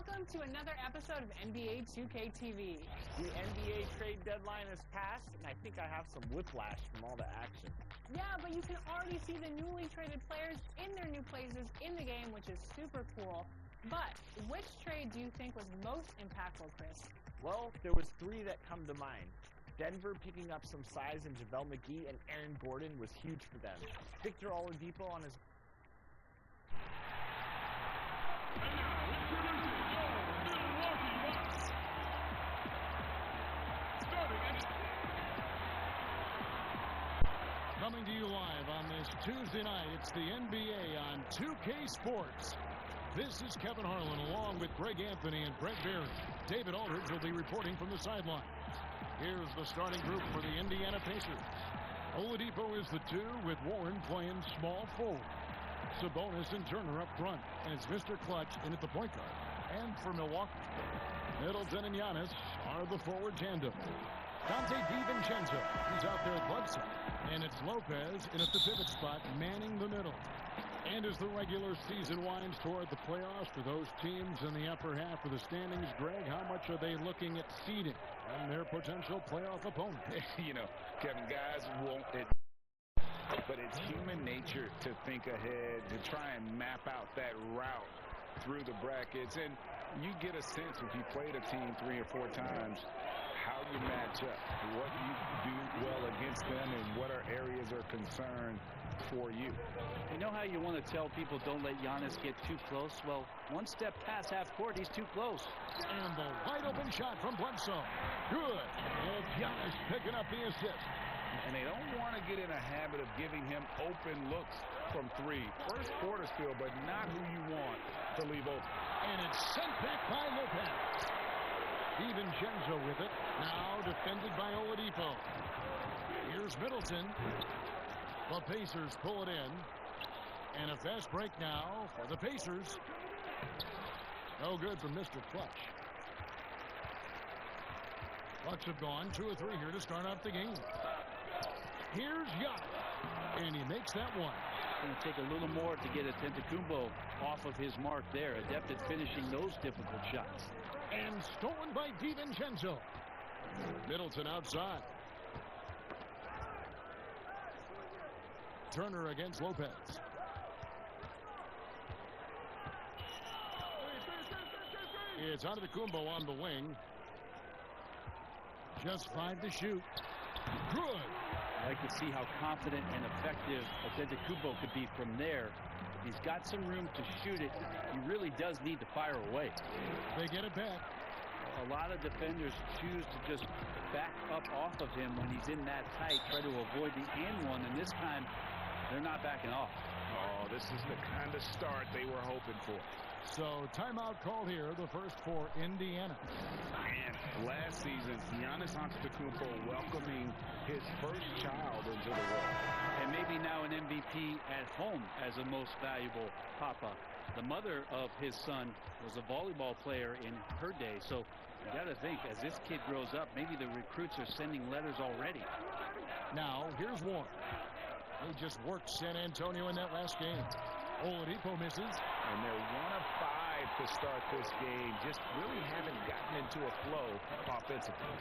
welcome to another episode of NBA 2K TV. The NBA trade deadline has passed, and I think I have some whiplash from all the action. Yeah, but you can already see the newly traded players in their new places in the game, which is super cool. But which trade do you think was most impactful, Chris? Well, there was three that come to mind. Denver picking up some size in JaVale McGee and Aaron Gordon was huge for them. Victor Oladipo on his... Coming to you live on this Tuesday night, it's the NBA on 2K Sports. This is Kevin Harlan along with Greg Anthony and Brett Berry. David Aldridge will be reporting from the sideline. Here's the starting group for the Indiana Pacers. Oladipo is the 2 with Warren playing small forward. Sabonis and Turner up front as Mr. Clutch in at the point guard. And for Milwaukee, Middleton and Giannis are the forward tandem. Dante DiVincenzo is out there at Bledsoe. And it's Lopez in at the pivot spot, manning the middle. And as the regular season winds toward the playoffs for those teams in the upper half of the standings, Greg, how much are they looking at seeding and their potential playoff opponent? You know, Kevin, guys won't admit, but it's human nature to think ahead, to try and map out that route through the brackets. And you get a sense if you played a team 3 or 4 times, how you match up, what you do well against them, and what are areas of concern for you. You know how you want to tell people don't let Giannis get too close? Well, one step past half court, he's too close. And the wide open shot from Bledsoe. Good. And Giannis picking up the assist. And they don't want to get in a habit of giving him open looks from 3. First quarter still, but not who you want to leave open. And it's sent back by Lopez. DiVincenzo with it. Now defended by Oladipo. Here's Middleton. The Pacers pull it in. And a fast break now for the Pacers. No good from Mr. Clutch. Bucks have gone 2 or 3 here to start out the game. Here's Giannis. And he makes that one. It's going to take a little more to get Antetokounmpo off of his mark there. Adept at finishing those difficult shots. And stolen by DiVincenzo. Middleton outside. Turner against Lopez. It's Antetokounmpo on the wing. Just 5 to shoot. Good. I like to see how confident and effective Oladipo could be from there. He's got some room to shoot it. He really does need to fire away. They get it back. A lot of defenders choose to just back up off of him when he's in that tight, try to avoid the and one, and this time they're not backing off. Oh, this is the kind of start they were hoping for. So timeout called here, the first for Indiana. And last season, Giannis Antetokounmpo welcoming his first child into the world. And maybe now an MVP at home as a most valuable papa. The mother of his son was a volleyball player in her day. So you got to think, as this kid grows up, maybe the recruits are sending letters already. Now, here's Warren. They just worked San Antonio in that last game. Oladipo misses. And they're 1 of 5 to start this game. Just really haven't gotten into a flow offensively.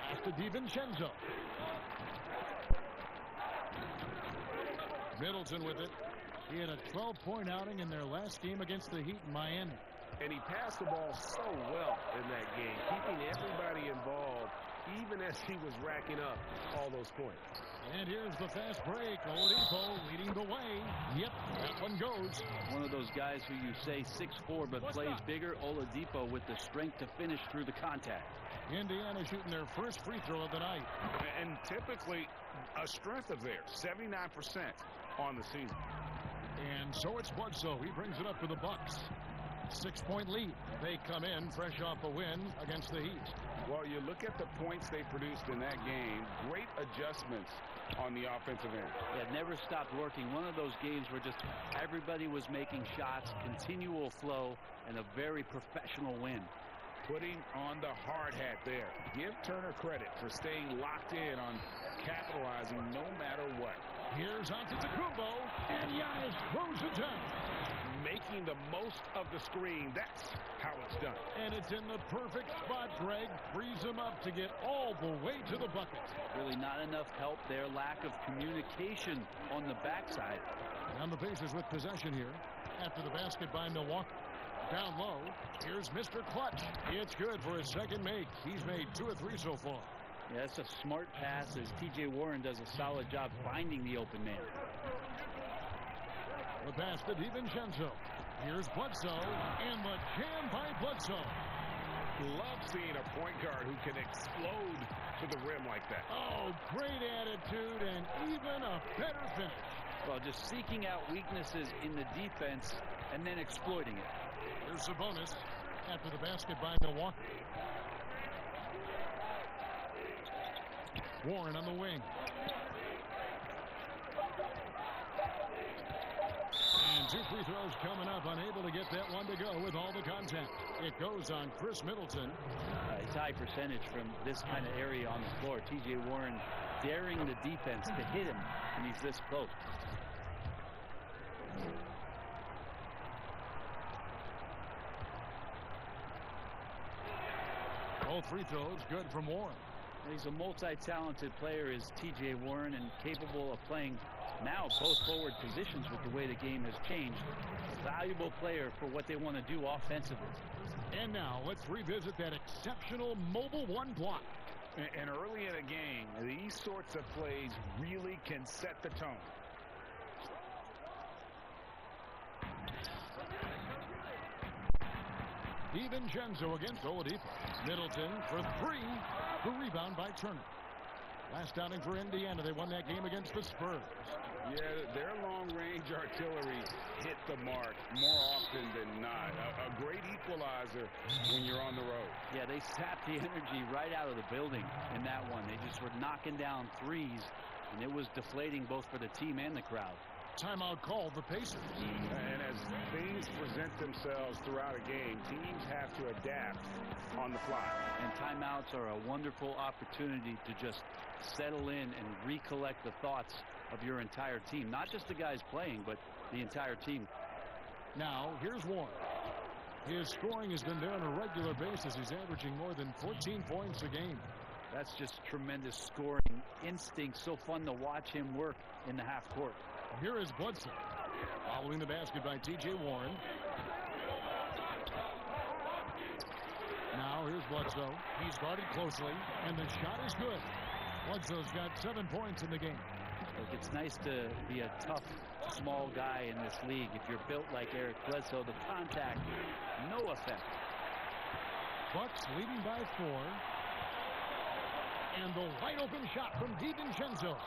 Pass to DiVincenzo. Middleton with it. He had a 12-point outing in their last game against the Heat in Miami. And he passed the ball so well in that game, keeping everybody involved, even as he was racking up all those points. And here's the fast break. Oladipo leading the way. Yep, that one goes. One of those guys who you say 6'4", but plays bigger. Oladipo with the strength to finish through the contact. Indiana shooting their first free throw of the night. And typically a strength of theirs, 79% on the season. And so it's Bledsoe. He brings it up for the Bucks. 6-point lead. They come in fresh off a win against the Heat. Well, you look at the points they produced in that game. Great adjustments on the offensive end. It never stopped working. One of those games where just everybody was making shots, continual flow, and a very professional win. Putting on the hard hat there. Give Turner credit for staying locked in on capitalizing no matter what. Here's Antetokounmpo, and Giannis throws it down. making the most of the screen. That's how it's done. And it's in the perfect spot, Greg. Frees him up to get all the way to the bucket. Really not enough help there. Lack of communication on the backside. And the Pacers with possession here after the basket by Milwaukee. Down low, here's Mr. Clutch. It's good for his second make. He's made 2 of 3 so far. Yeah, that's a smart pass as T.J. Warren does a solid job finding the open man. The pass to DiVincenzo. Here's Bledsoe, and the jam by Bledsoe. Love seeing a point guard who can explode to the rim like that. Oh, great attitude and even a better finish. Well, just seeking out weaknesses in the defense and then exploiting it. Here's Sabonis after the basket by Milwaukee. Warren on the wing. And 2 free throws coming up. Unable to get that one to go with all the contact. It goes on Chris Middleton. It's high percentage from this kind of area on the floor. T.J. Warren daring the defense to hit him when he's this close. Both free throws good from Warren. He's a multi-talented player, is T.J. Warren, and capable of playing now both forward positions with the way the game has changed. A valuable player for what they want to do offensively. And now let's revisit that exceptional mobile one block. And early in a game, these sorts of plays really can set the tone. DiVincenzo against Oladipo. Middleton for 3. The rebound by Turner. Last outing for Indiana. They won that game against the Spurs. Yeah, their long-range artillery hit the mark more often than not. A great equalizer when you're on the road. Yeah, they sapped the energy right out of the building in that one. They just were knocking down threes, and it was deflating both for the team and the crowd. Timeout called the Pacers. And as things present themselves throughout a game, teams have to adapt on the fly. And timeouts are a wonderful opportunity to just settle in and recollect the thoughts of your entire team. Not just the guys playing, but the entire team. Now, here's Warren. His scoring has been there on a regular basis. He's averaging more than 14 points a game. That's just tremendous scoring instinct. So fun to watch him work in the half court. Here is Bledsoe. Following the basket by T.J. Warren. Now here's Bledsoe. He's guarded closely, and the shot is good. Bledsoe's got 7 points in the game. Look, it's nice to be a tough, small guy in this league. If you're built like Eric Bledsoe, the contact, no effect. Bucks leading by 4. And the wide open shot from DiVincenzo.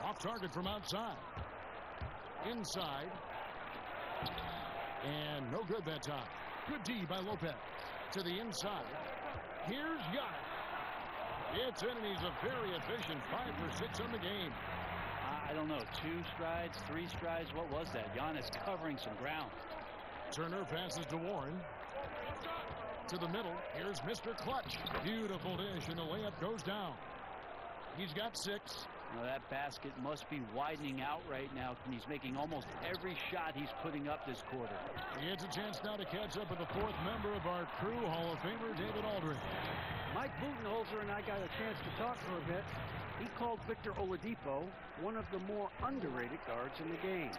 Off target from outside. Inside. And no good that time. Good D by Lopez. To the inside. Here's Giannis. It's in, and he's a very efficient 5 for 6 on the game. I don't know. 2 strides, 3 strides. What was that? Giannis covering some ground. Turner passes to Warren. To the middle. Here's Mr. Clutch. Beautiful dish, and the layup goes down. He's got 6. Now that basket must be widening out right now, and he's making almost every shot he's putting up this quarter. He gets a chance now to catch up with the 4th member of our crew, Hall of Famer David Aldridge. Mike Budenholzer and I got a chance to talk for a bit. He called Victor Oladipo one of the more underrated guards in the game.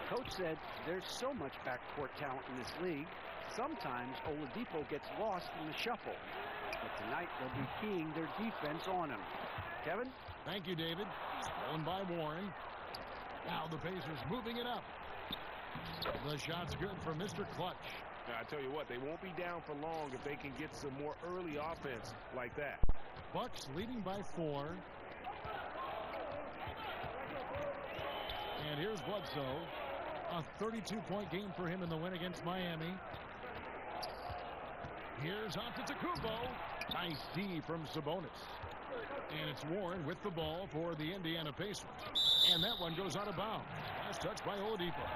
Coach said there's so much backcourt talent in this league, sometimes Oladipo gets lost in the shuffle. But tonight they'll be keying their defense on him. Kevin? Thank you, David. Stolen by Warren. Now the Pacers moving it up. The shot's good for Mr. Clutch. Now, I tell you what, they won't be down for long if they can get some more early offense like that. Bucks leading by 4. And here's Bledsoe. A 32-point game for him in the win against Miami. Here's Antetokounmpo. Nice D from Sabonis. And it's Warren with the ball for the Indiana Pacers. And that one goes out of bounds. Last touch by Oladipo.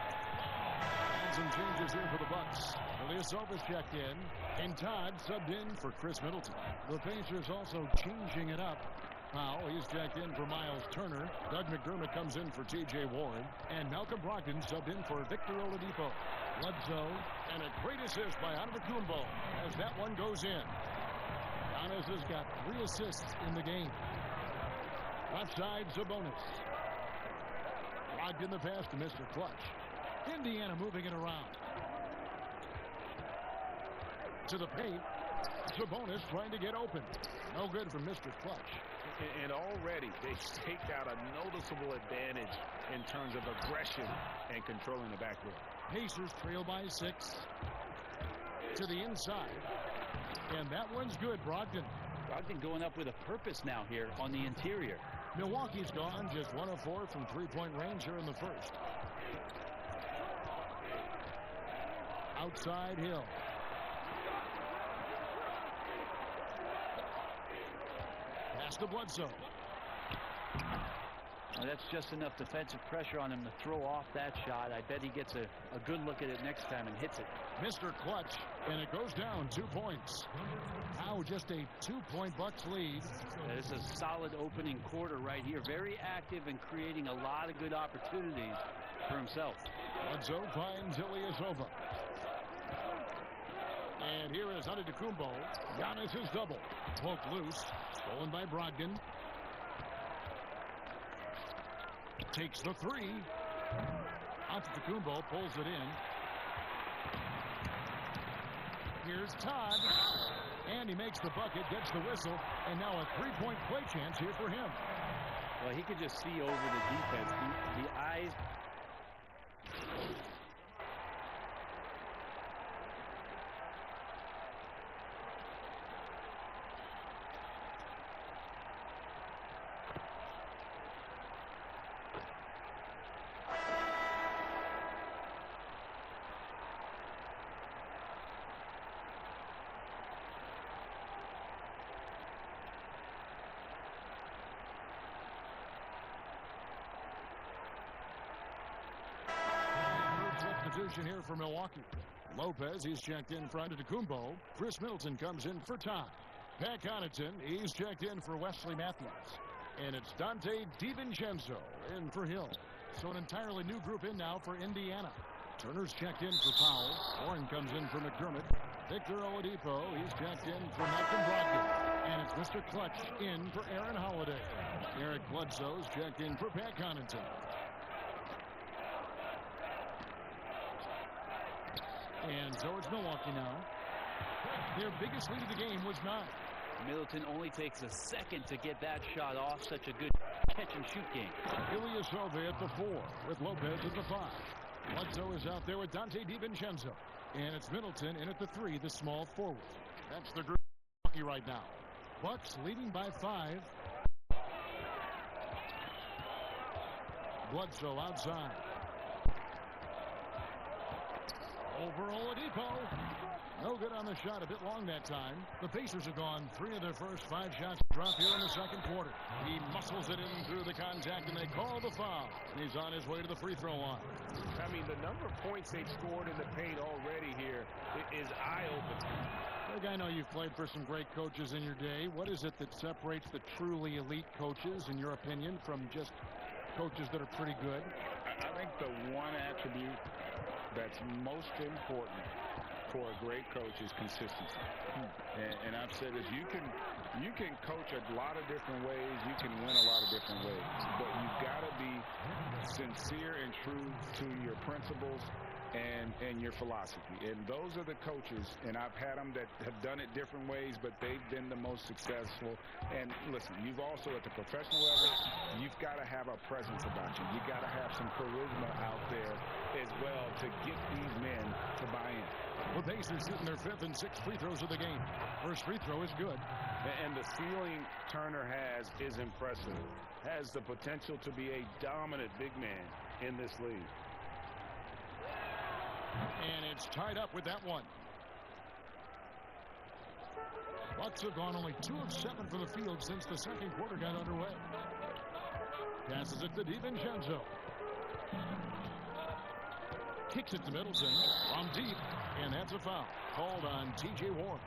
And some changes here for the Bucks. Ilyasovas checked in, and Todd subbed in for Chris Middleton. The Pacers also changing it up. Powell, he's checked in for Miles Turner. Doug McDermott comes in for T.J. Warren. And Malcolm Brogdon subbed in for Victor Oladipo. Bledsoe, and a great assist by Antetokounmpo as that one goes in. Giannis has got 3 assists in the game. Left side, Sabonis. Brogdon the pass to Mr. Clutch. Indiana moving it around. To the paint. Sabonis trying to get open. No good from Mr. Clutch. And already they've staked out a noticeable advantage in terms of aggression and controlling the backcourt. Pacers trail by 6. To the inside. And that one's good, Brogdon. Brogdon going up with a purpose now here on the interior. Milwaukee's gone just 1 of 4 from three-point range here in the first. Outside Hill. Pass to Bledsoe. Well, that's just enough defensive pressure on him to throw off that shot. I bet he gets a good look at it next time and hits it. Mr. Clutch, and it goes down 2 points. Now just a 2-point Bucks lead. It's a solid opening quarter right here. Very active and creating a lot of good opportunities for himself. Bledsoe finds Ilyasova. And here is Antetokounmpo. Giannis is double. Poked loose. Stolen by Brogdon. Takes the 3. Antetokounmpo pulls it in. Here's Todd. And he makes the bucket, gets the whistle, and now a 3-point play chance here for him. Well, he could just see over the defense. The eyes. Here for Milwaukee. Lopez, he's checked in for Antetokounmpo. Chris Middleton comes in for Todd. Pat Connaughton, he's checked in for Wesley Matthews. And it's Dante DiVincenzo in for Hill. So an entirely new group in now for Indiana. Turner's checked in for Powell. Warren comes in for McDermott. Victor Oladipo, he's checked in for Malcolm Brogdon. And it's Mr. Clutch in for Aaron Holiday. Eric Bledsoe's checked in for Pat Connaughton. And so it's Milwaukee now. Their biggest lead of the game was 9. Middleton only takes a second to get that shot off. Such a good catch-and-shoot game. Ilyasova at the 4 with Lopez at the 5. Bledsoe is out there with Dante DiVincenzo. And it's Middleton in at the 3, the small forward. That's the group of Milwaukee right now. Bucks leading by 5. Bledsoe outside. Over Oladipo. No good on the shot. A bit long that time. The Pacers have gone 3 of their first 5 shots drop here in the second quarter. He muscles it in through the contact, and they call the foul. And he's on his way to the free throw line. I mean, the number of points they've scored in the paint already here is eye-opening. Look, I know you've played for some great coaches in your day. What is it that separates the truly elite coaches, in your opinion, from just coaches that are pretty good? I think the one attribute that's most important for a great coach is consistency. And I've said this, you can coach a lot of different ways, you can win a lot of different ways, but you've got to be sincere and true to your principles and your philosophy. And those are the coaches, and I've had them that have done it different ways, but they've been the most successful. And listen, you've also at the professional level, you've got to have a presence about you. You got to have some charisma out there as well to get these men to buy in. The Pacers shooting their 5th and 6th free throws of the game. First free throw is good. And the ceiling Turner has is impressive. Has the potential to be a dominant big man in this league. And it's tied up with that one. Bucks have gone only 2 of 7 from the field since the second quarter got underway. Passes it to DiVincenzo. Kicks it to Middleton from deep, and that's a foul called on T.J. Warren.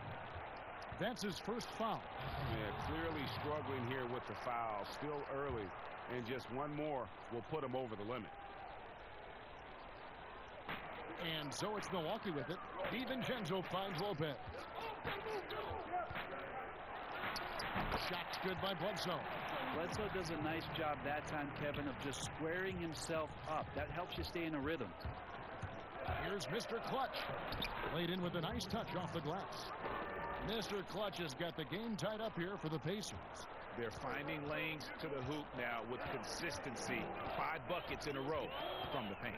That's his first foul. Yeah, clearly struggling here with the foul. Still early. And just one more will put him over the limit. And so it's Milwaukee with it. DiVincenzo finds Lopez. Shot's good by Bledsoe. Bledsoe does a nice job that time, Kevin, of just squaring himself up. That helps you stay in a rhythm. Here's Mr. Clutch. Laid in with a nice touch off the glass. Mr. Clutch has got the game tied up here for the Pacers. They're finding lanes to the hoop now with consistency. 5 buckets in a row from the paint.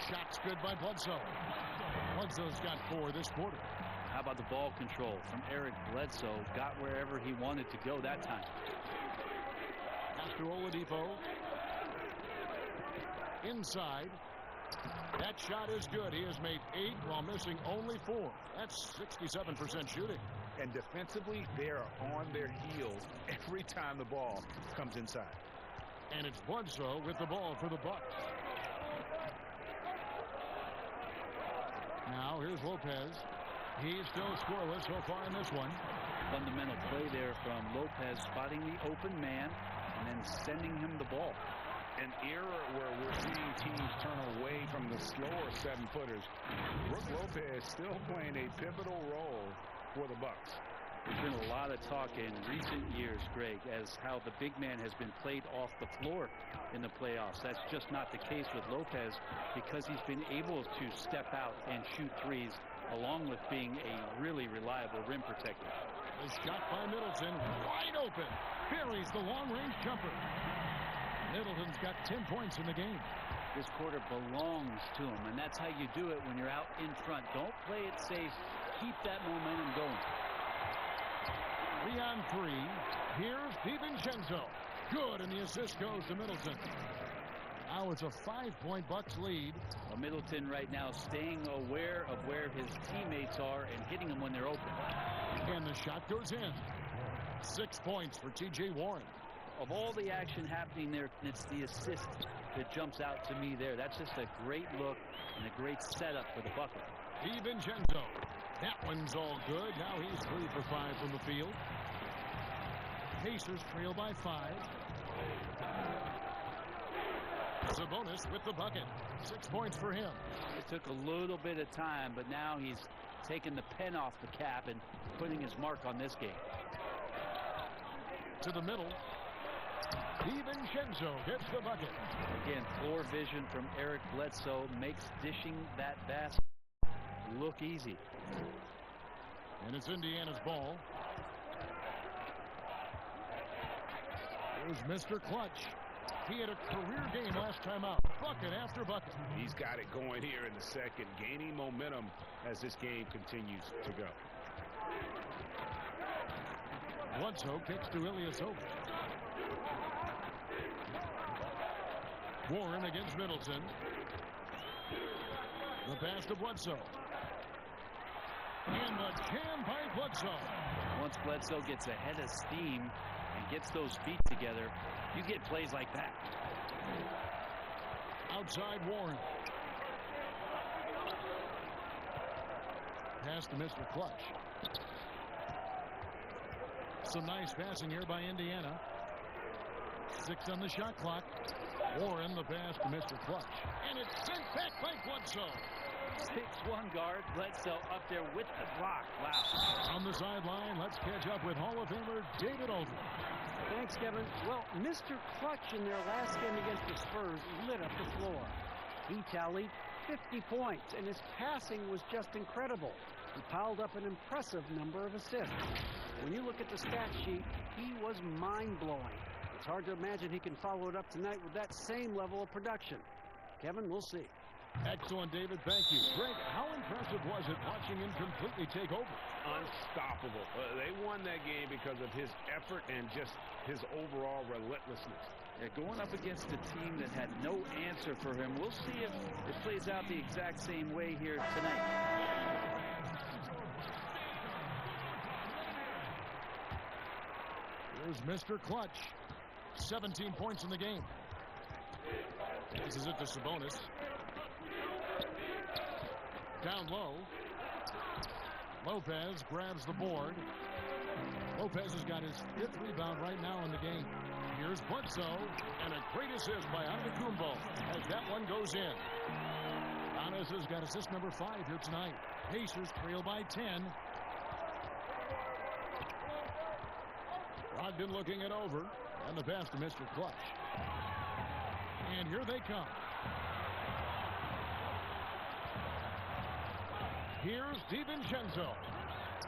Shot's good by Bledsoe. Bledsoe's got 4 this quarter. How about the ball control from Eric Bledsoe? Got wherever he wanted to go that time. After Oladipo. Inside. That shot is good. He has made 8 while missing only 4. That's 67% shooting. And defensively, they're on their heels every time the ball comes inside. And it's Bledsoe with the ball for the Bucks. Now here's Lopez. He's still scoreless so far in this one. Fundamental play there from Lopez, spotting the open man and then sending him the ball. An era where we're seeing teams turn away from the slower 7-footers. Brook Lopez still playing a pivotal role for the Bucks. There's been a lot of talk in recent years, Greg, as how the big man has been played off the floor in the playoffs. That's just not the case with Lopez because he's been able to step out and shoot threes along with being a really reliable rim protector. The shot by Middleton, wide open, buries the long-range jumper. Middleton's got 10 points in the game. This quarter belongs to him, and that's how you do it when you're out in front. Don't play it safe. Keep that momentum going. 3 on 3. Here's DiVincenzo. Good, and the assist goes to Middleton. Now it's a 5-point Bucks lead. Well, Middleton right now staying aware of where his teammates are and hitting them when they're open. And the shot goes in. 6 points for T.J. Warren. Of all the action happening there, it's the assist that jumps out to me there. That's just a great look and a great setup for the bucket. DiVincenzo. That one's all good. Now he's 3 for 5 from the field. Pacers trail by 5. Sabonis with the bucket. 6 points for him. It took a little bit of time, but now he's taking the pen off the cap and putting his mark on this game. To the middle. DiVincenzo hits the bucket. Again, floor vision from Eric Bledsoe makes dishing that basket look easy. And it's Indiana's ball. Here's Mr. Clutch. He had a career game last time out. Bucket after bucket. He's got it going here in the second, gaining momentum as this game continues to go. Bledsoe kicks to Ilyasova. Warren against Middleton. The pass to Bledsoe. And the jam by Bledsoe. Once Bledsoe gets ahead of steam and gets those feet together, you get plays like that. Outside Warren. Pass to Mr. Clutch. Some nice passing here by Indiana. 6 on the shot clock. Warren the pass to Mr. Clutch. And it's sent back by Bledsoe. 6'1" guard. Bledsoe up there with the block. Wow. On the sideline, let's catch up with Hall of Famer David Aldridge. Thanks, Kevin. Well, Mr. Clutch in their last game against the Spurs lit up the floor. He tallied 50 points, and his passing was just incredible. He piled up an impressive number of assists. When you look at the stat sheet, he was mind-blowing. It's hard to imagine he can follow it up tonight with that same level of production. Kevin, we'll see. Excellent, David. Thank you. Greg, how impressive was it watching him completely take over? Unstoppable. They won that game because of his effort and just his overall relentlessness. Yeah, going up against a team that had no answer for him. We'll see if it plays out the exact same way here tonight. Here's Mr. Clutch. 17 points in the game. This is it to Sabonis. Down low. Lopez grabs the board. Lopez has got his 5th rebound right now in the game. Here's Bledsoe, and a great assist by Oladipo as that one goes in. Giannis has got assist number 5 here tonight. Pacers trail by 10. Brogdon looking it over, and the pass to Mr. Clutch. And here they come. Here's DiVincenzo.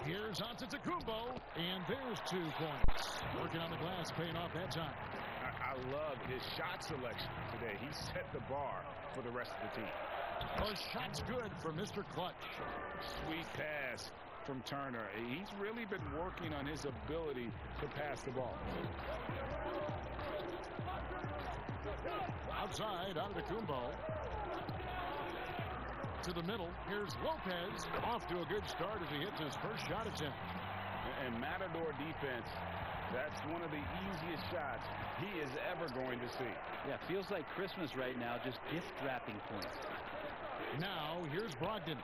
Here's Antetokounmpo, and there's 2 points. Working on the glass, paying off that time. I love his shot selection today. He set the bar for the rest of the team. The shot's good for Mr. Clutch. Sweet pass from Turner. He's really been working on his ability to pass the ball. Outside, Antetokounmpo. To the middle. Here's Lopez. Off to a good start as he hits his first shot attempt. And Matador defense, that's one of the easiest shots he is ever going to see. Yeah, feels like Christmas right now, just gift wrapping points. Now, here's Brogdon.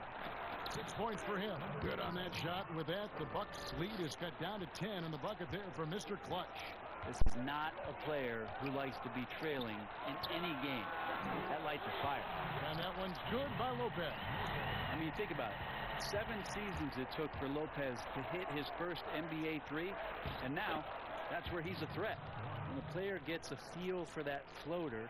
6 points for him. Good on that shot. And with that, the Bucks lead is cut down to 10 in the bucket there for Mr. Clutch. This is not a player who likes to be trailing in any game. That lights a fire. And that one's good by Lopez. I mean, think about it. 7 seasons it took for Lopez to hit his first NBA 3, and now that's where he's a threat. When a player gets a feel for that floater,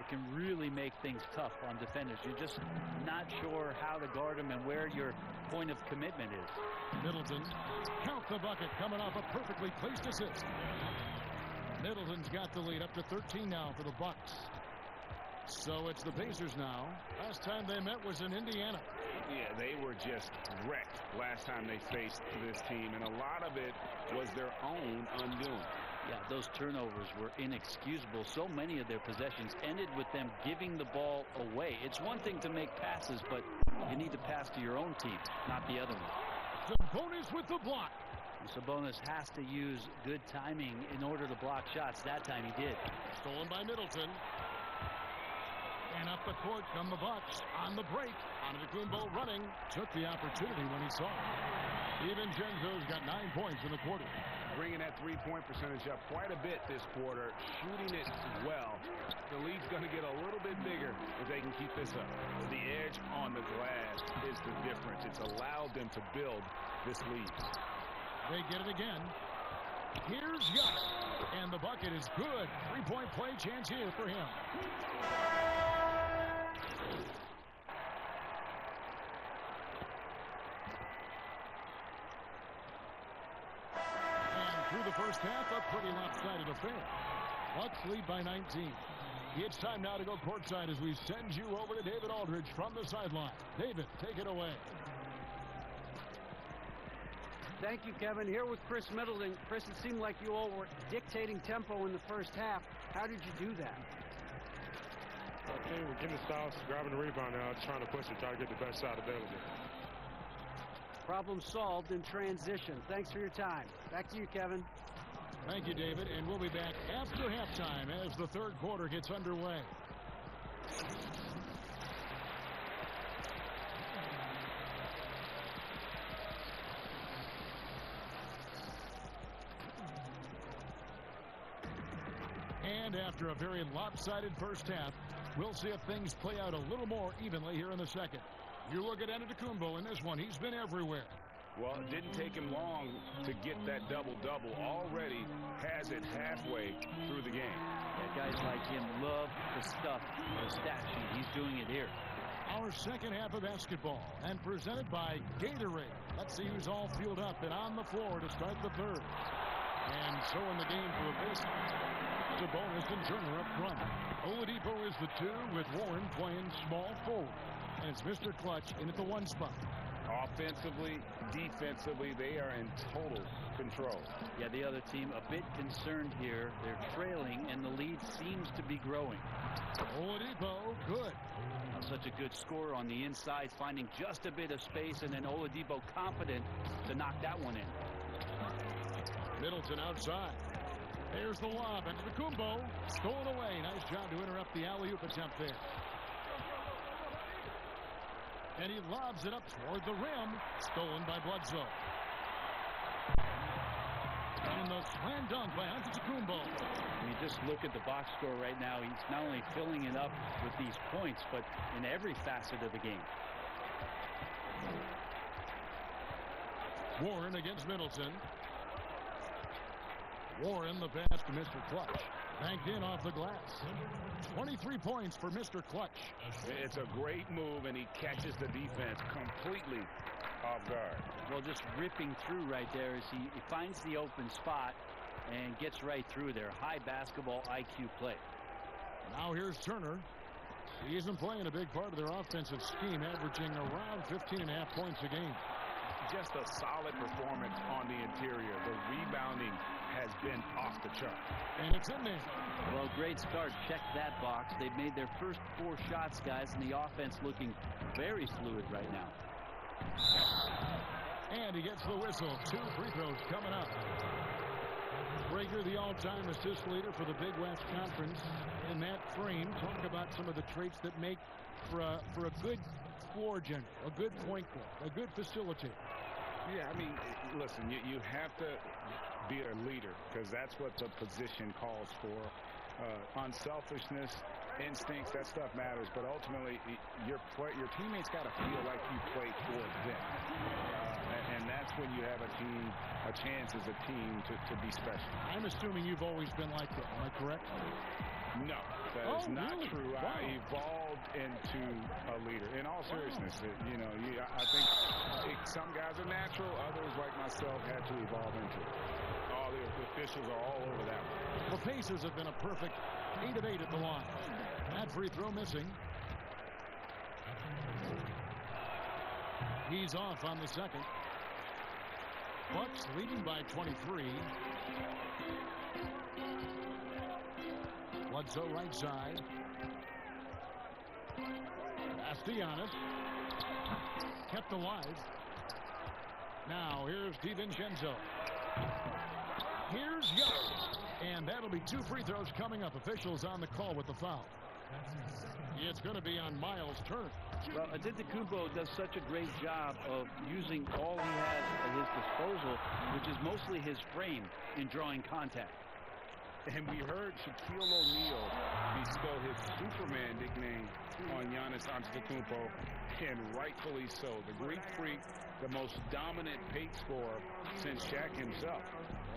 it can really make things tough on defenders. You're just not sure how to guard him and where your point of commitment is. Middleton, count the bucket, coming off a perfectly placed assist. Middleton's got the lead up to 13 now for the Bucks. So it's the Pacers now. Last time they met was in Indiana. Yeah, they were just wrecked last time they faced this team, and a lot of it was their own undoing. Yeah, those turnovers were inexcusable. So many of their possessions ended with them giving the ball away. It's one thing to make passes, but you need to pass to your own team, not the other one. Sabonis with the block. Sabonis has to use good timing in order to block shots. That time he did. Stolen by Middleton. And up the court come the Bucks on the break. Antetokounmpo running. Took the opportunity when he saw it. DiVincenzo's got 9 points in the quarter. Bringing that 3-point percentage up quite a bit this quarter. Shooting it well. The lead's going to get a little bit bigger if they can keep this up. The edge on the glass is the difference. It's allowed them to build this lead. They get it again. Here's Giannis. And the bucket is good. 3-point play chance here for him. And through the first half, a pretty lopsided affair. Bucks lead by 19. It's time now to go courtside as we send you over to David Aldridge from the sideline. David, take it away. Thank you, Kevin. Here with Chris Middleton. Chris, it seemed like you all were dictating tempo in the first half. How did you do that? I think we're getting the stops, grabbing the rebound now, trying to push it, try to get the best shot available. Problem solved in transition. Thanks for your time. Back to you, Kevin. Thank you, David. And we'll be back after halftime as the third quarter gets underway. And after a very lopsided first half, we'll see if things play out a little more evenly here in the second. You look at Antetokounmpo in this one. He's been everywhere. Well, it didn't take him long to get that double-double. Already has it halfway through the game. Yeah, guys like him love the stuff, the stat sheet. He's doing it here. Our second half of basketball, and presented by Gatorade. Let's see who's all fueled up and on the floor to start the third. And so in the game for this, Sabonis and Turner up front. Oladipo is the 2 with Warren playing small forward. And it's Mr. Clutch in at the 1 spot. Offensively, defensively, they are in total control. Yeah, the other team a bit concerned here. They're trailing, and the lead seems to be growing. Oladipo, good. Such a good score on the inside, finding just a bit of space, and then Oladipo confident to knock that one in. Middleton outside. There's the lob, and Antetokounmpo stolen away. Nice job to interrupt the alley-oop attempt there. And he lobs it up toward the rim. Stolen by Bledsoe. And the slam dunk by Antetokounmpo. I mean, just look at the box score right now. He's not only filling it up with these points, but in every facet of the game. Warren against Middleton. Warren the pass to Mr. Clutch. Banked in off the glass. 23 points for Mr. Clutch. It's a great move, and he catches the defense completely off guard. Well, just ripping through right there as he finds the open spot and gets right through there. High basketball IQ play. Now here's Turner. He isn't playing a big part of their offensive scheme, averaging around 15.5 points a game. Just a solid performance on the interior. The rebounding has been off the chart. And it's in there. Well, great start. Check that box. They've made their first 4 shots, guys, and the offense looking very fluid right now. And he gets the whistle. 2 free throws coming up. Rager, the all-time assist leader for the Big West Conference. In that frame, talk about some of the traits that make for a good floor general, a good point guard, a good facilitator. Yeah, I mean, listen, you have to be a leader because that's what the position calls for. Unselfishness, instincts, that stuff matters, but ultimately your teammates got to feel like you play for them. And that's when you have a chance as a team to be special. I'm assuming you've always been like that. Am I correct? No, that is not really? true. Wow. I evolved into a leader. In all seriousness, I think some guys are natural. Others, like myself, had to evolve into it. All the officials are all over that one. The Pacers have been a perfect 8 of 8 at the line. That free throw missing. He's off on the second. Bucks leading by 23. Bledsoe right side. Castellanos. Kept alive. Now here's DiVincenzo. Here's Young. And that'll be 2 free throws coming up. Officials on the call with the foul. It's going to be on Miles Turner. Well, Antetokounmpo does such a great job of using all he has at his disposal, which is mostly his frame in drawing contact. And we heard Shaquille O'Neal bestow his Superman nickname on Giannis Antetokounmpo, and rightfully so. The Greek Freak, the most dominant paint scorer since Shaq himself.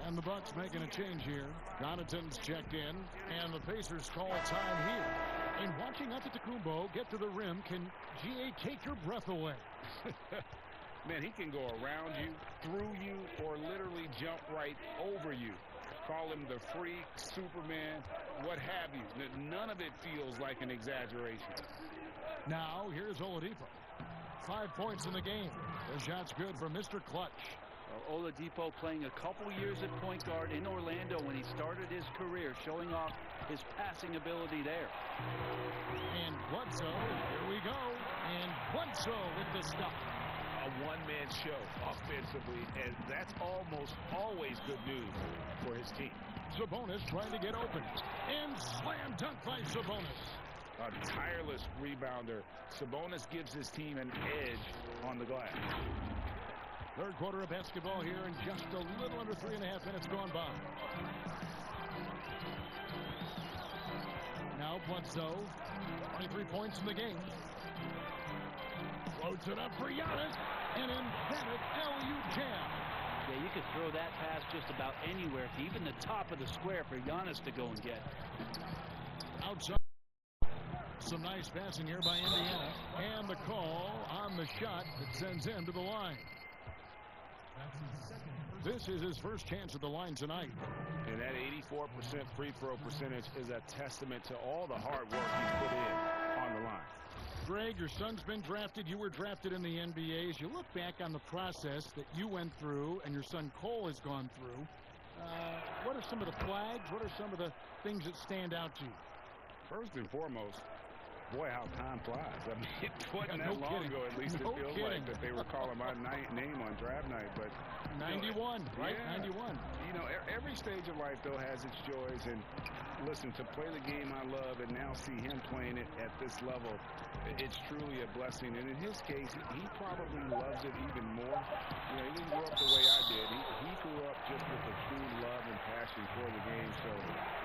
And the Bucks making a change here. Connaughton's checked in, and the Pacers call time here. And watching Antetokounmpo get to the rim can GA take your breath away. Man, he can go around you, through you, or literally jump right over you. Call him the Freak, Superman, what have you. None of it feels like an exaggeration. Now, here's Oladipo. 5 points in the game. The shot's good for Mr. Clutch. Oladipo playing a couple years at point guard in Orlando when he started his career, showing off his passing ability there. And Bledsoe, here we go. And Bledsoe with the stop. A one-man show offensively, and that's almost always good news for his team. Sabonis trying to get open. And slam dunk by Sabonis. A tireless rebounder. Sabonis gives his team an edge on the glass. Third quarter of basketball here, and just a little under 3.5 minutes gone by. Now Bledsoe, 23 points in the game. Floats it up for Giannis, and invented LU jam. Yeah, you could throw that pass just about anywhere, to even the top of the square for Giannis to go and get. Outside. Some nice passing here by Indiana, and the call on the shot that sends him to the line. This is his first chance at the line tonight. And that 84% free throw percentage is a testament to all the hard work he's put in on the line. Greg, your son's been drafted. You were drafted in the NBA. As you look back on the process that you went through and your son Cole has gone through, what are some of the flags? What are some of the things that stand out to you? First and foremost, boy, how time flies. I mean, it wasn't that long ago, at least it feels like, that they were calling my name on draft night. But 91, right? Yeah. 91. You know, every stage of life, though, has its joys. And Listen, to play the game I love and now see him playing it at this level, it's truly a blessing. And in his case, he probably loves it even more. You know, he didn't grow up the way I did. He grew up just with a true love and passion for the game. So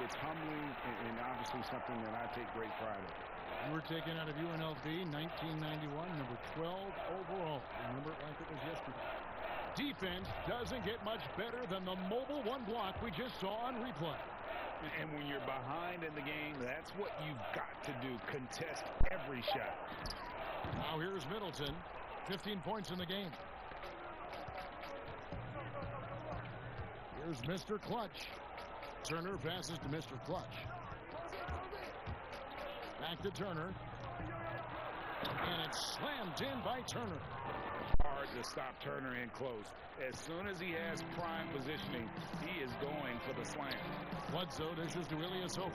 it's humbling and obviously something that I take great pride in. You were taken out of UNLV 1991, number 12 overall. Remember it like it was yesterday. Defense doesn't get much better than the mobile one block we just saw on replay. And when you're behind in the game, that's what you've got to do. Contest every shot. Now here's Middleton. 15 points in the game. Here's Mr. Clutch. Turner passes to Mr. Clutch. Back to Turner. And it's slammed in by Turner. Hard to stop Turner in close. As soon as he has prime positioning, he is going for the slam. Bledsoe dishes to Ilyasova.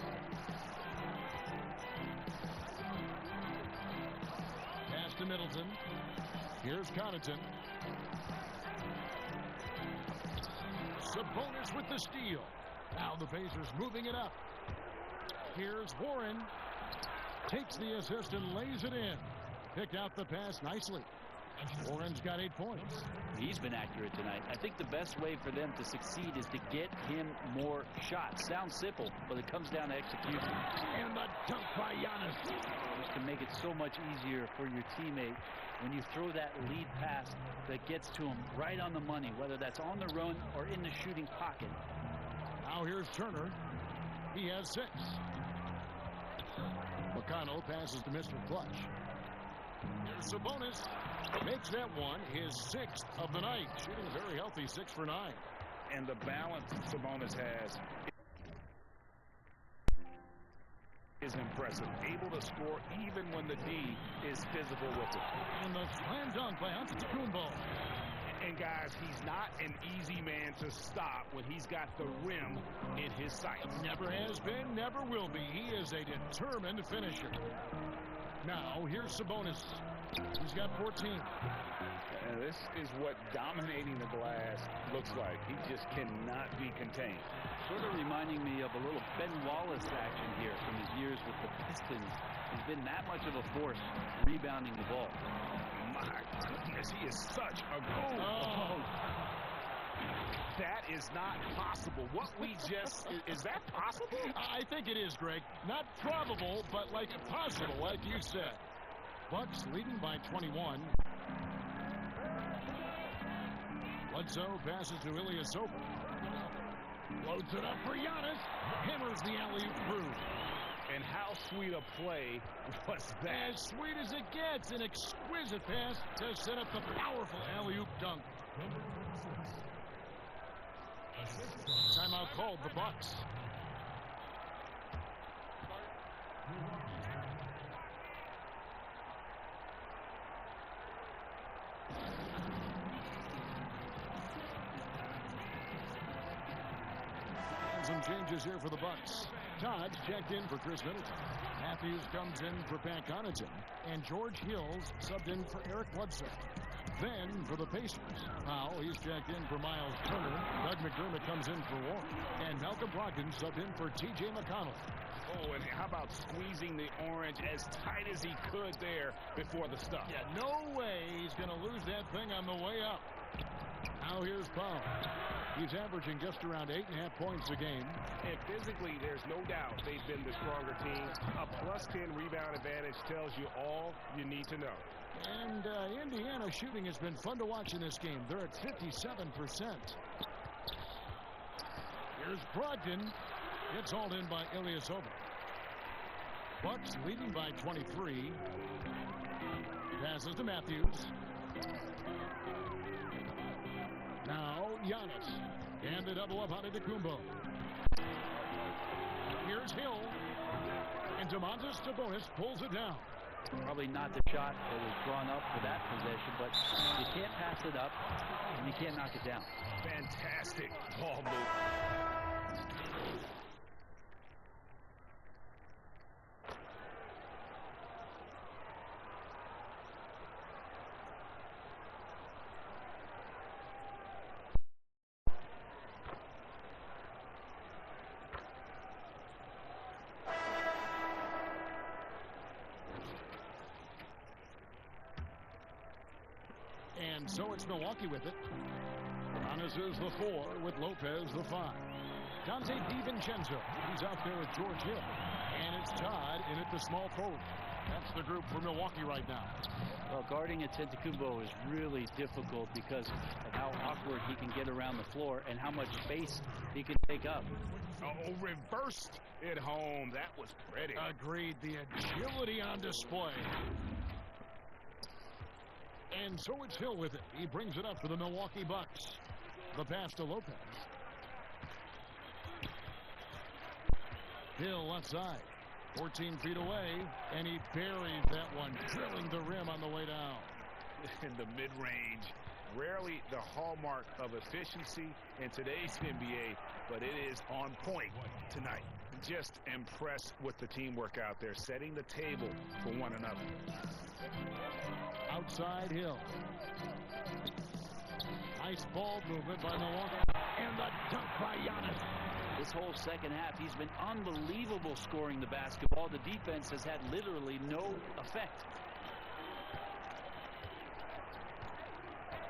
Pass to Middleton. Here's Connaughton. Sabonis with the steal. Now the Pacers moving it up. Here's Warren. Takes the assist and lays it in. Picked out the pass nicely. Warren's got 8 points. He's been accurate tonight. I think the best way for them to succeed is to get him more shots. Sounds simple, but it comes down to execution. And the dunk by Giannis. Which can make it so much easier for your teammate when you throw that lead pass that gets to him right on the money, whether that's on the run or in the shooting pocket. Now here's Turner. He has 6. McConnell passes to Mr. Clutch. Here's Sabonis. Makes that one his 6th of the night. Shooting a very healthy 6 for 9. And the balance Sabonis has is impressive. Able to score even when the D is physical with it. And the slam dunk by Antetokounmpo. And guys, he's not an easy man to stop when he's got the rim in his sights. Never has been, never will be. He is a determined finisher. Now, here's Sabonis. He's got 14. And this is what dominating the glass looks like. He just cannot be contained. Sort of reminding me of a little Ben Wallace action here from his years with the Pistons. He's been that much of a force rebounding the ball. My goodness, he is such a goal. Oh. That is not possible. What we just, is that possible? I think it is, Greg. Not probable, but like possible, like you said. Bucks leading by 21. Bledsoe passes to Ilyasova. Loads it up for Giannis. Hammers the alley-oop through. And how sweet a play was that? As sweet as it gets. An exquisite pass to set up the powerful alley-oop dunk. Timeout called the Bucks. Some changes here for the Bucks. Todd's checked in for Chris Middleton. Matthews comes in for Pat Connaughton. And George Hills subbed in for Eric Bledsoe. Then for the Pacers, Powell, he's checked in for Miles Turner. Doug McDermott comes in for Warren. And Malcolm Brogdon subbed in for T.J. McConnell. Oh, and how about squeezing the orange as tight as he could there before the stuff? Yeah, no way he's going to lose that thing on the way up. Now here's Powell. He's averaging just around 8.5 points a game. And physically, there's no doubt they've been the stronger team. A +10 rebound advantage tells you all you need to know. And Indiana shooting has been fun to watch in this game. They're at 57%. Here's Brogdon. Gets hauled in by Ilyasova. Bucks leading by 23. Passes to Matthews. Now Giannis. And the double up Antetokounmpo. Here's Hill. And Domantas Sabonis pulls it down. Probably not the shot that was drawn up for that possession, but you can't pass it up and you can't knock it down. Fantastic ball move. And so it's Milwaukee with it. Giannis is the 4 with Lopez the 5. Dante DiVincenzo, he's out there with George Hill. And it's Todd in at the small forward. That's the group for Milwaukee right now. Well, guarding Antetokounmpo is really difficult because of how awkward he can get around the floor and how much space he can take up. Oh, reversed it home. That was pretty. Agreed. The agility on display. And so it's Hill with it. He brings it up for the Milwaukee Bucks. The pass to Lopez. Hill left side. 14 feet away, and he buried that one, drilling the rim on the way down. In the mid-range, rarely the hallmark of efficiency in today's NBA, but it is on point tonight. Just impressed with the teamwork out there, setting the table for one another. Outside Hill. Nice ball movement by Milwaukee, and the dunk by Giannis. This whole second half, he's been unbelievable scoring the basketball. The defense has had literally no effect.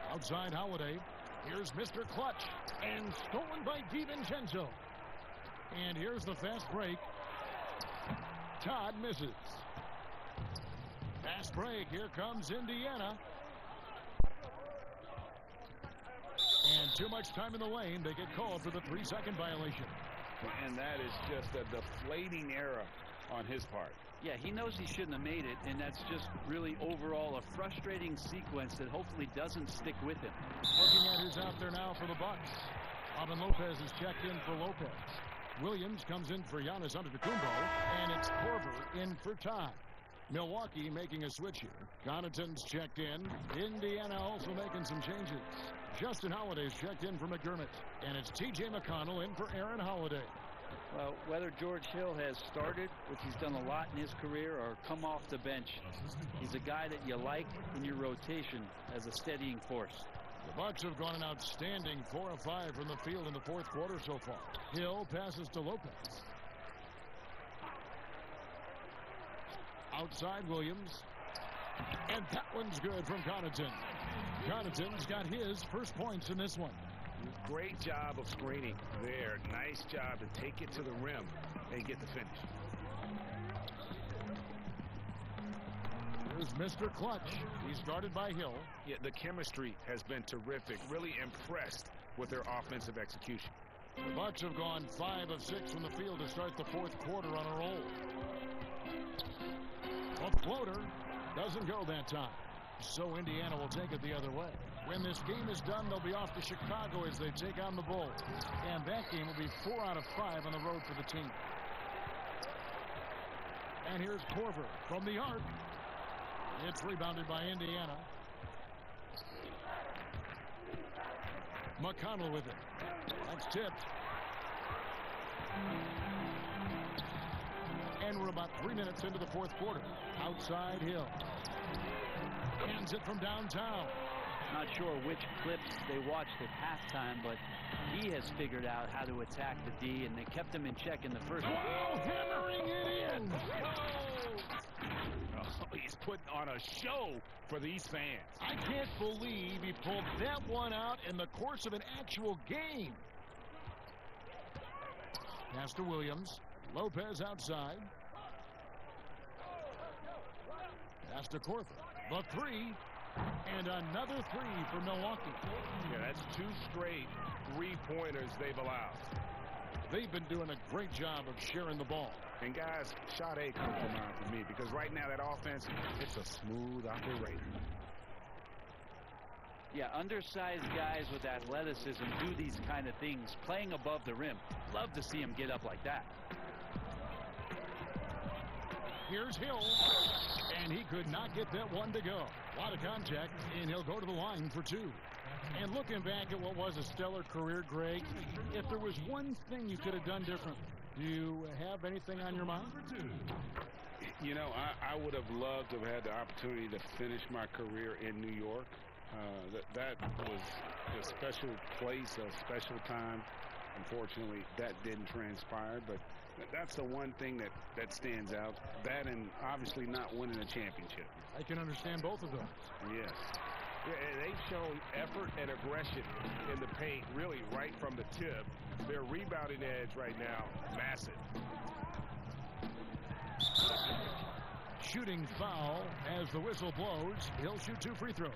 Outside Holiday. Here's Mr. Clutch. And stolen by DiVincenzo. And here's the fast break. Todd misses. Fast break. Here comes Indiana. And too much time in the lane. They get called for the 3-second violation. And that is just a deflating error on his part. Yeah, he knows he shouldn't have made it, and that's just really overall a frustrating sequence that hopefully doesn't stick with him. Looking at who's out there now for the Bucks. Robin Lopez is checked in for Lopez. Williams comes in for Giannis Antetokounmpo, and it's Korver in for Todd. Milwaukee making a switch here. Connaughton's checked in. Indiana also making some changes. Justin Holiday's checked in for McDermott. And it's T.J. McConnell in for Aaron Holiday. Well, whether George Hill has started, which he's done a lot in his career, or come off the bench, he's a guy that you like in your rotation as a steadying force. The Bucks have gone an outstanding 4 of 5 from the field in the fourth quarter so far. Hill passes to Lopez. Outside Williams. And that one's good from Connaughton. Connaughton's got his first points in this one. Great job of screening there. Nice job to take it to the rim and get the finish. Here's Mr. Clutch. He's guarded by Hill. Yeah, the chemistry has been terrific. Really impressed with their offensive execution. The Bucks have gone 5 of 6 from the field to start the fourth quarter on a roll. A floater doesn't go that time. So Indiana will take it the other way. When this game is done, they'll be off to Chicago as they take on the Bulls. And that game will be 4 out of 5 on the road for the team. And here's Korver from the arc. It's rebounded by Indiana. McConnell with it. That's tipped. And we're about 3 minutes into the fourth quarter. Outside Hill. Hands it from downtown. Not sure which clips they watched at halftime, but he has figured out how to attack the D, and they kept him in check in the first one. Oh, hammering it in. Oh, he's putting on a show for these fans. I can't believe he pulled that one out in the course of an actual game. Pass to Williams. Lopez outside. Pass to Korver. The 3. And another 3 for Milwaukee. Yeah, that's 2 straight 3-pointers they've allowed. They've been doing a great job of sharing the ball. And guys, shot A comes to mind for me because right now that offense, it's a smooth operator. Yeah, undersized guys with athleticism do these kind of things, playing above the rim. Love to see him get up like that. Here's Hill, and he could not get that one to go. A lot of contact, and he'll go to the line for 2. And looking back at what was a stellar career, Greg, if there was one thing you could have done different, do you have anything on your mind? You know, I would have loved to have had the opportunity to finish my career in New York. That was a special place, a special time. Unfortunately, that didn't transpire, but that's the one thing that stands out. That and obviously not winning a championship. I can understand both of those. Yes. Yeah, they've shown effort and aggression in the paint, really right from the tip. Their rebounding edge right now, massive. Shooting foul as the whistle blows. He'll shoot 2 free throws.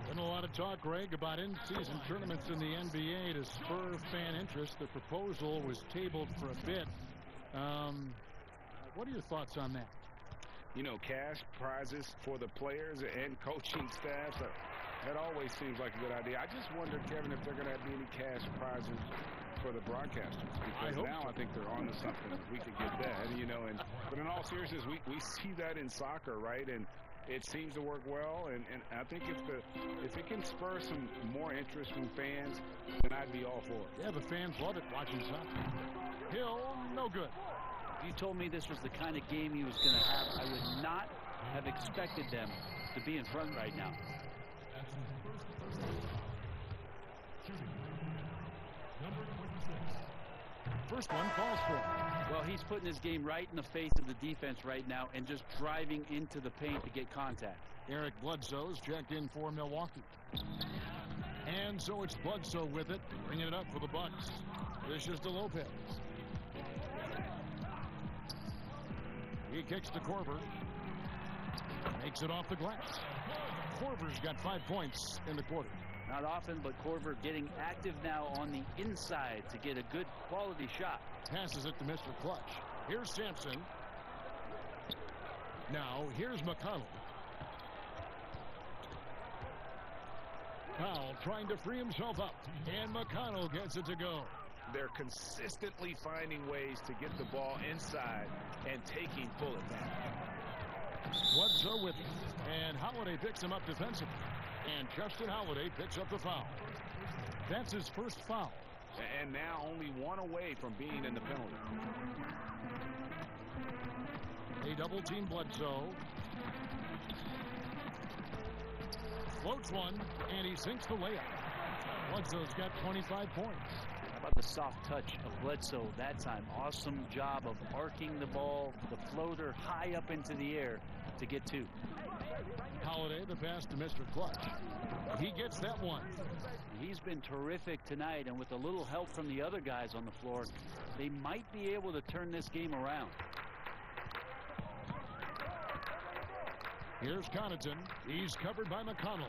Been a lot of talk, Greg, about in-season tournaments in the NBA to spur fan interest. The proposal was tabled for a bit. What are your thoughts on that? You know, cash prizes for the players and coaching staffs, that always seems like a good idea. I just wonder, Kevin, if they're going to have any cash prizes for the broadcasters. Because now I think they're on to something. We could get that, you know. But in all seriousness, we see that in soccer, right? And it seems to work well. And I think if it can spur some more interest from fans, then I'd be all for it. Yeah, the fans love it watching soccer. Hill, no good. If you told me this was the kind of game he was going to have, I would not have expected them to be in front right now. First one falls for him. Well, he's putting his game right in the face of the defense right now and just driving into the paint to get contact. Eric Bledsoe's checked in for Milwaukee. And so it's Bledsoe with it, bringing it up for the Bucks. This is to Lopez. He kicks to Korver. Makes it off the glass. Korver's got 5 points in the quarter. Not often, but Korver getting active now on the inside to get a good quality shot. Passes it to Mr. Clutch. Here's Sampson. Now here's McConnell. Powell trying to free himself up. And McConnell gets it to go. They're consistently finding ways to get the ball inside and taking full advantage. Bledsoe with it. And Holiday picks him up defensively. And Justin Holiday picks up the foul. That's his first foul. And now only one away from being in the penalty. They double team Bledsoe. Floats one, and he sinks the layup. Bledsoe's got 25 points. How about the soft touch of Bledsoe that time? Awesome job of arcing the ball, the floater high up into the air to get 2. Holiday, the pass to Mr. Clutch. He gets that one. He's been terrific tonight, and with a little help from the other guys on the floor, they might be able to turn this game around. Here's Connaughton. He's covered by McConnell.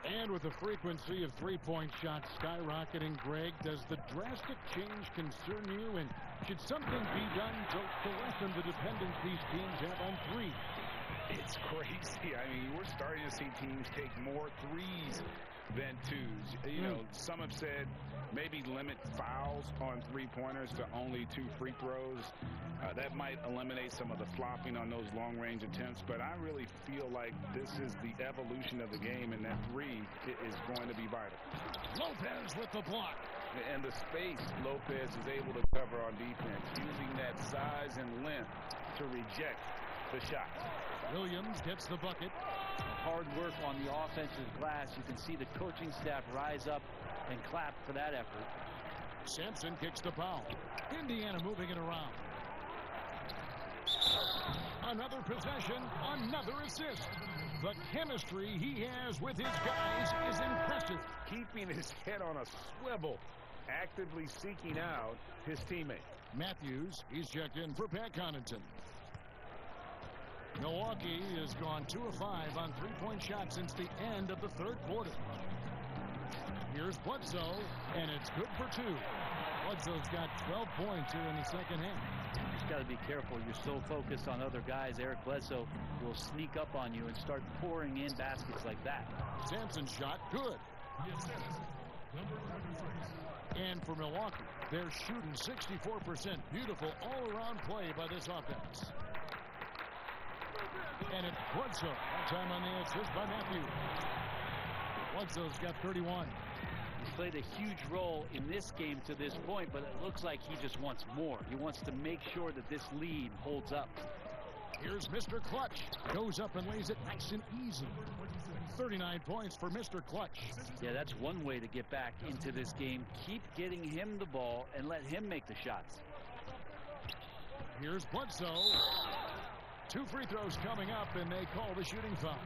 And with the frequency of three-point shots skyrocketing, Greg, does the drastic change concern you? And should something be done to lessen the dependence these teams have on three? It's crazy. I mean, we're starting to see teams take more threes than twos. You know, some have said maybe limit fouls on three-pointers to only 2 free throws. That might eliminate some of the flopping on those long-range attempts, but I really feel like this is the evolution of the game, and that 3 is going to be vital. Lopez with the block. And the space Lopez is able to cover on defense, using that size and length to reject the shot. Williams gets the bucket. Hard work on the offensive glass. You can see the coaching staff rise up and clap for that effort. Sampson kicks the foul. Indiana moving it around. Another possession, another assist. The chemistry he has with his guys is impressive. Keeping his head on a swivel, actively seeking out his teammate. Matthews, he's checked in for Pat Connaughton. Milwaukee has gone 2 of 5 on three-point shots since the end of the third quarter. Here's Bledsoe, and it's good for 2. Bledsoe's got 12 points here in the second half. You just got to be careful. You're so focused on other guys. Eric Bledsoe will sneak up on you and start pouring in baskets like that. Sampson's shot, good. And for Milwaukee, they're shooting 64%. Beautiful all-around play by this offense. And it's Bledsoe. That time on the assist by Matthews. Bledsoe's got 31. He's played a huge role in this game to this point, but it looks like he just wants more. He wants to make sure that this lead holds up. Here's Mr. Clutch. Goes up and lays it nice and easy. 39 points for Mr. Clutch. Yeah, that's one way to get back into this game. Keep getting him the ball and let him make the shots. Here's Bledsoe. 2 free throws coming up, and they call the shooting foul.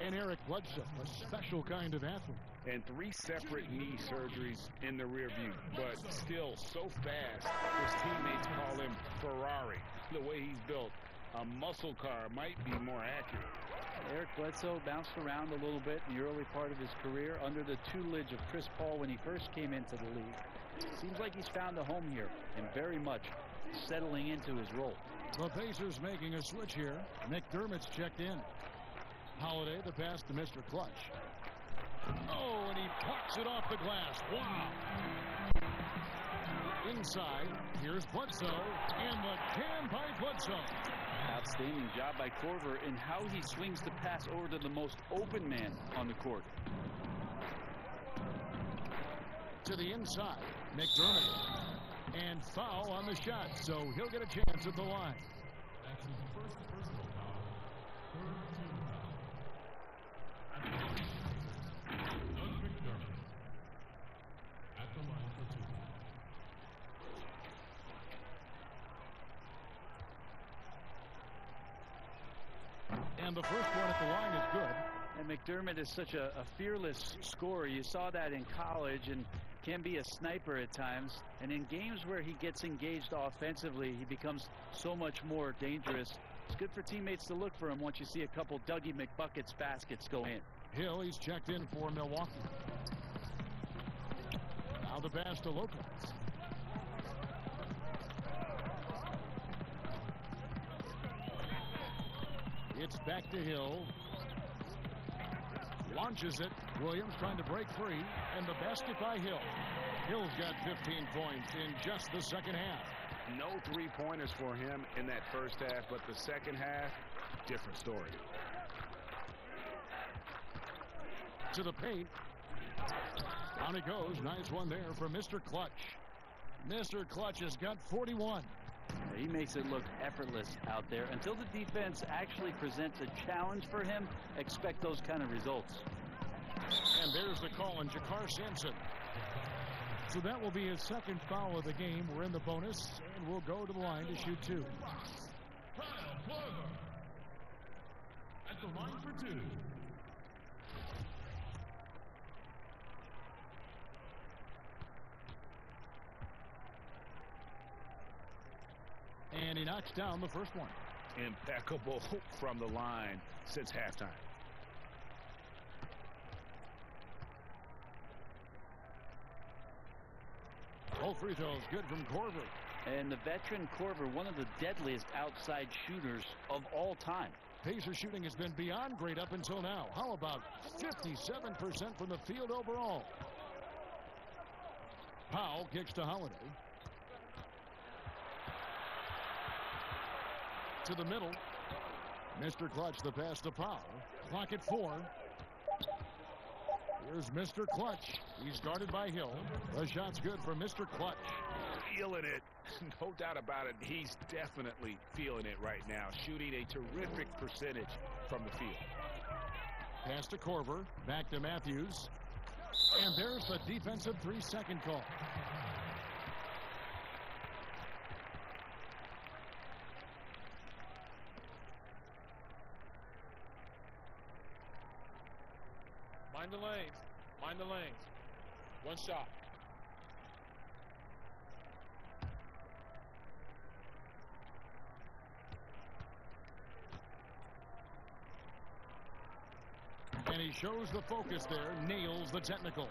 And Eric Bledsoe, a special kind of athlete. And 3 separate knee surgeries in the rear view, but still so fast, his teammates call him Ferrari. The way he's built, a muscle car might be more accurate. Eric Bledsoe bounced around a little bit in the early part of his career under the tutelage of Chris Paul when he first came into the league. Seems like he's found a home here and very much settling into his role. The Pacers making a switch here. McDermott's checked in. Holiday, the pass to Mr. Clutch. Oh, and he plucks it off the glass. Wow. Inside, here's Bledsoe, and the jam by Bledsoe. Outstanding job by Korver in how he swings the pass over to the most open man on the court. To the inside, McDermott. And foul on the shot, so he'll get a chance at the line. That's his first personal foul. Third team foul. Doug McDermott at the line for 2. And the first one at the line is good. And McDermott is such a fearless scorer. You saw that in college and can be a sniper at times. And in games where he gets engaged offensively, he becomes so much more dangerous. It's good for teammates to look for him once you see a couple Dougie McBuckets baskets go in. Hill, he's checked in for Milwaukee. Now the pass to Lopez. It's back to Hill. Launches it. Williams trying to break free, and the basket by Hill. Hill's got 15 points in just the second half. No 3-pointers for him in that first half, but the second half, different story. To the paint. On it goes. Nice one there for Mr. Clutch. Mr. Clutch has got 41. He makes it look effortless out there. Until the defense actually presents a challenge for him, expect those kind of results. And there's the call on Jakar Sampson. So that will be his second foul of the game. We're in the bonus, and we'll go to the line to shoot 2. At the line for 2. And he knocks down the first one. Impeccable from the line since halftime. All free throws good from Korver. And the veteran Korver, one of the deadliest outside shooters of all time. Pacer shooting has been beyond great up until now. How about 57% from the field overall? Powell kicks to Holiday. To the middle. Mr. Clutch, the pass to Powell. Clock at 4. Here's Mr. Clutch. He's guarded by Hill. The shot's good for Mr. Clutch. Feeling it. No doubt about it. He's definitely feeling it right now. Shooting a terrific percentage from the field. Pass to Korver. Back to Matthews. And there's the defensive 3-second call. Mind the lanes. Mind the lanes. One shot. And he shows the focus there. Nails the technical.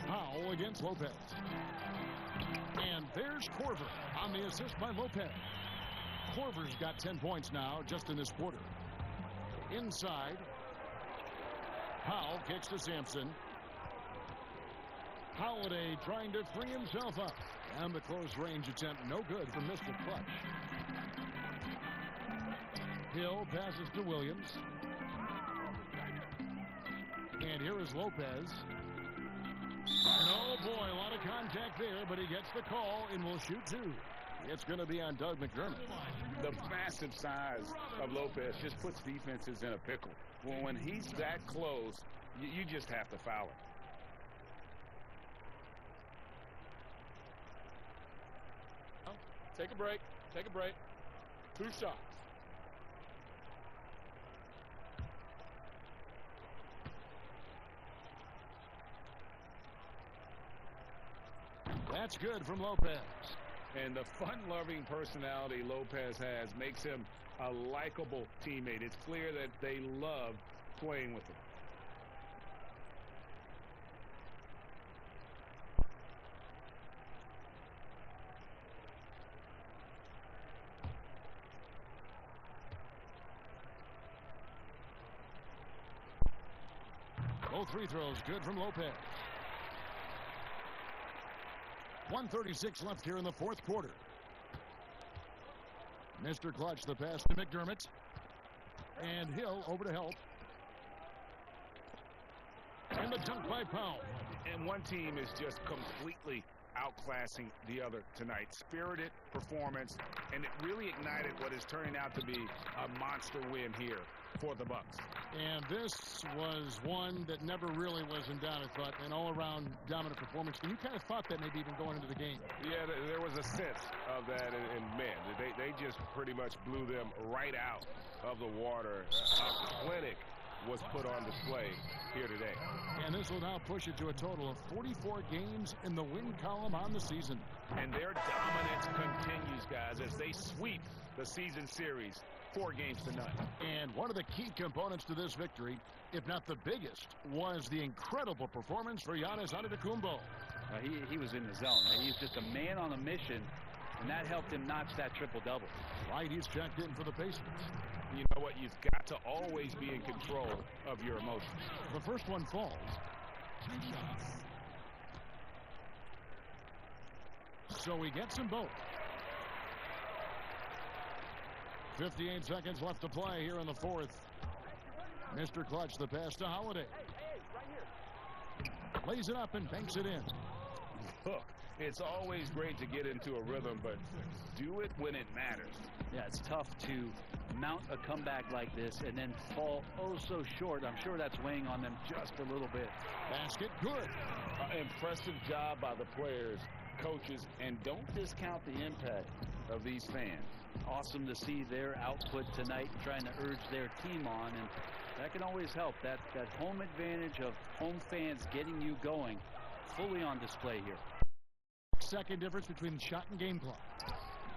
Powell against Lopez. And there's Korver on the assist by Lopez. Korver's got 10 points now just in this quarter. Inside. Powell kicks to Sampson. Holiday trying to free himself up. And the close range attempt no good from Mr. Clutch. Hill passes to Williams. And here is Lopez. And oh boy, a lot of contact there, but he gets the call and will shoot 2. It's going to be on Doug McDermott. The massive size of Lopez just puts defenses in a pickle. Well, when he's that close, you just have to foul him. Take a break. Take a break. 2 shots. That's good from Lopez. And the fun-loving personality Lopez has makes him a likable teammate. It's clear that they love playing with him. Both free throws good from Lopez. 1:36 left here in the fourth quarter. Mr. Clutch, the pass to McDermott. And Hill over to help. And the dunk by Powell. And one team is just completely outclassing the other tonight. Spirited performance, and it really ignited what is turning out to be a monster win here for the Bucks. And this was one that never really was in doubt, I thought, an all-around dominant performance. And you kind of thought that maybe even going into the game. Yeah, there was a sense of that, and man, they just pretty much blew them right out of the water. A clinic was put on display here today. And this will now push it to a total of 44 games in the win column on the season. And their dominance continues, guys, as they sweep the season series 4 games to none. And one of the key components to this victory, if not the biggest, was the incredible performance for Giannis Antetokounmpo. He was in the zone. He's just a man on a mission, and that helped him notch that triple-double. Right, he's checked in for the Pacers. You know what? You've got to always be in control of your emotions. The first one falls. 2 shots. So he gets them both. 58 seconds left to play here in the fourth. Mr. Clutch, the pass to Holiday. Lays it up and banks it in. Look, it's always great to get into a rhythm, but do it when it matters. Yeah, it's tough to mount a comeback like this and then fall oh so short. I'm sure that's weighing on them just a little bit. Basket good. Impressive job by the players, coaches, and don't discount the impact of these fans. Awesome to see their output tonight, trying to urge their team on, and that can always help. That home advantage of home fans getting you going fully on display here. Second difference between shot and game clock.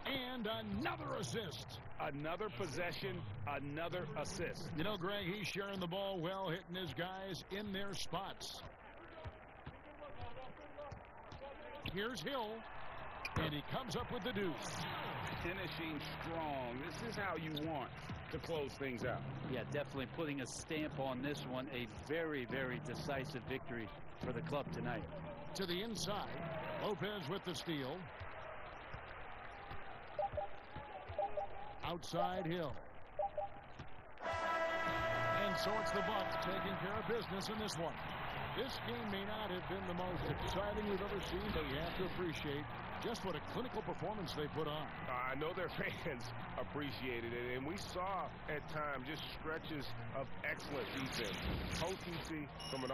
And another assist. Another possession, another assist. You know, Greg, he's sharing the ball well, hitting his guys in their spots. Here's Hill, and he comes up with the deuce. Finishing strong. This is how you want to close things out. Yeah, definitely putting a stamp on this one. A very, very decisive victory for the club tonight. To the inside, Lopez with the steal. Outside Hill. And so it's the Bucks taking care of business in this one. This game may not have been the most exciting we've ever seen, but you have to appreciate just what a clinical performance they put on. I know their fans appreciated it, and we saw at times just stretches of excellent defense, potency from an